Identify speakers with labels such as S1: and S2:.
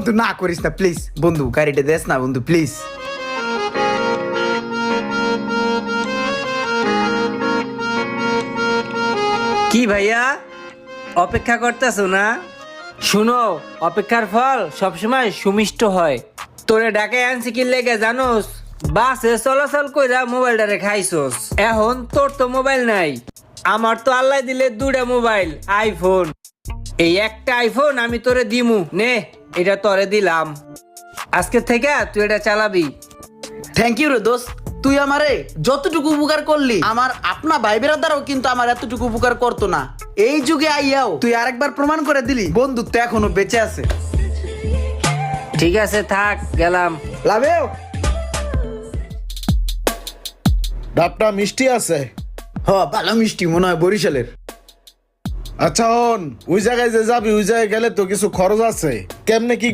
S1: বন্ধু না করিস না প্লিজ, বন্ধু গাড়িটা দেস না বন্ধু প্লিজ।
S2: কি ভাইয়া, অপেক্ষা করতেছো না? শুনো, অপেক্ষার ফল সবসময় সুমিষ্ট হয়। তোরে ডাকে আনছি কি লেগে জানোস? বাসে চলাচল কইরা মোবাইলটারে খাইছস। এখন তোর তো মোবাইল নাই, আমার তো আল্লাহ দিলে দুটা মোবাইল, আইফোন। এই একটা আইফোন আমি তোরে দিমু, নে এটা তোরে দিলাম। আজকে থেকে তুই এটা চালাবি।
S1: থ্যাংক ইউ রে দোস্ত, তুই আমারে যতটুকু উপকার করলি আমার আপনা ভাই বেরাদারও কিন্তু আমার এতটুকু উপকার করতো না। এই যুগে আইয়াও তুই আরেকবার প্রমাণ করে দিলি বন্ধুত্ব এখনো বেঁচে আছে।
S2: ঠিক আছে থাক, গেলাম।
S1: লাভেও
S3: ডাবটা মিষ্টি আছে।
S1: হ, ভালো মিষ্টি মনে হয় বরিশালের।
S3: আচ্ছা হন, ওই জায়গায় যে যাবি ওই জায়গায় গেলে তো কিছু খরচ আছে, কেমনে কি